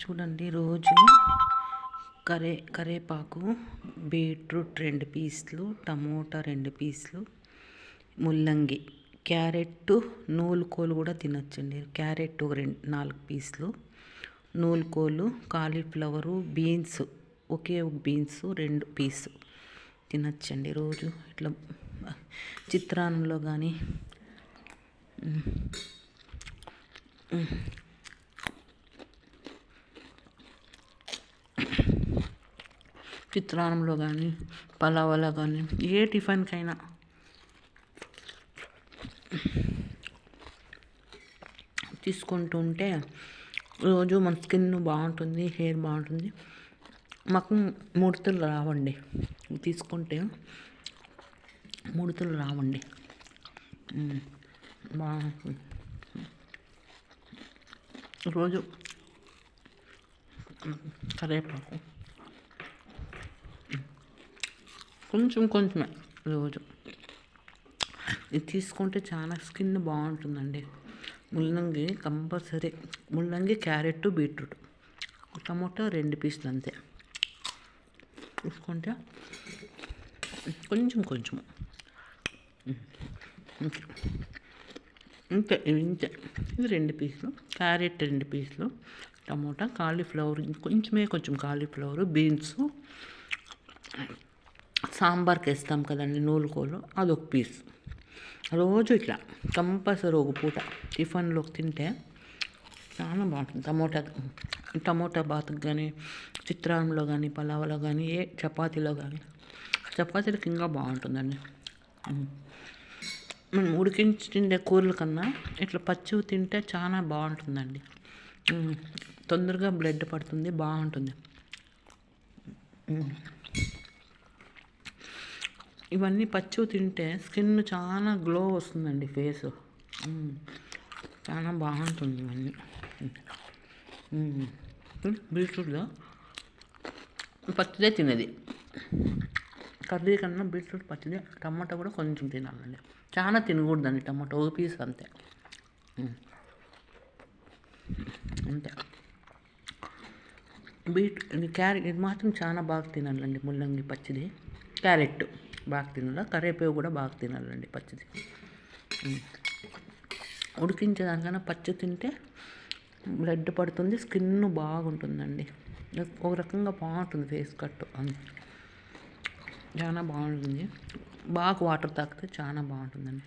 చూడండి రోజు కరేపాకు, బీట్రూట్ 2 పీసులు, టమోటా 2 పీసులు, ముల్లంగి, క్యారెట్, నూలుకోలు కూడా తినొచ్చండి. క్యారెట్ ఒక 4 పీసులు, నూలుకోలు, కాలీఫ్లవరు, బీన్స్ ఒకే ఒక బీన్స్ 2 పీసు తినొచ్చండి రోజు. ఇట్లా చిత్రాన్నంలో కానీ చిత్రాన్నంలో కానీ పలావలో కానీ ఏ టిఫిన్కైనా తీసుకుంటూ ఉంటే రోజు మన స్కిన్ బాగుంటుంది, హెయిర్ బాగుంటుంది, మాకు ముడతలు రావండి. తీసుకుంటే ముడతలు రావండి, బాగుంటుంది. రోజు కరివేపాకు కొంచెమే రోజు ఇది తీసుకుంటే చాలా స్కిన్ బాగుంటుందండి. ముల్లంగి కంపల్సరీ, ముల్లంగి, క్యారెట్, బీట్రూట్, టమోటా 2 పీసులు అంతే తీసుకుంటే కొంచెం ఇంతే ఇంతే. ఇది 2 పీసులు, క్యారెట్ 2 పీసులు, టమోటా, కాలీఫ్లవర్ కొంచెం కాలీఫ్లవర్, బీన్స్, సాంబార్కి వేస్తాం కదండి నూలుకోలు, అదొక పీస్. రోజు ఇట్లా కంపల్సరీ ఒక పూట టిఫిన్లోకి తింటే చాలా బాగుంటుంది. టమోటా బాతుకు కానీ, చిత్రాన్నంలో కానీ, పలావలో కానీ, చపాతీలో కానీ, చపాతీలకు ఇంకా బాగుంటుందండి. మనం ఉడికించి తిండే కూరల కన్నా ఇట్లా పచ్చివి తింటే చాలా బాగుంటుందండి. తొందరగా బ్లడ్ పడుతుంది, బాగుంటుంది. ఇవన్నీ పచ్చివి తింటే స్కిన్ చాలా గ్లో వస్తుందండి, ఫేస్ చాలా బాగుంటుంది. ఇవన్నీ బీట్రూట్లో పచ్చిదే తినేది, కర్రీ కన్నా బీట్రూట్ పచ్చిదే. టమాటా కూడా కొంచెం తినాలండి, చాలా తినకూడదండి టమాటా, ఒక పీస్ అంతే అంతే. క్యారెట్ ఇది మాత్రం చాలా బాగా తినాలండి, ముల్లంగి పచ్చిది, క్యారెట్ బాగా తినాలి, కరివేపాకు కూడా బాగా తినాలండి పచ్చిది. ఉడికించేదానికన్నా పచ్చి తింటే బ్లడ్ పడుతుంది, స్కిన్ బాగుంటుందండి, ఒక రకంగా బాగుంటుంది, ఫేస్ కట్ అని చాలా బాగుంటుంది. బాగా వాటర్ తాగితే చాలా బాగుంటుందండి.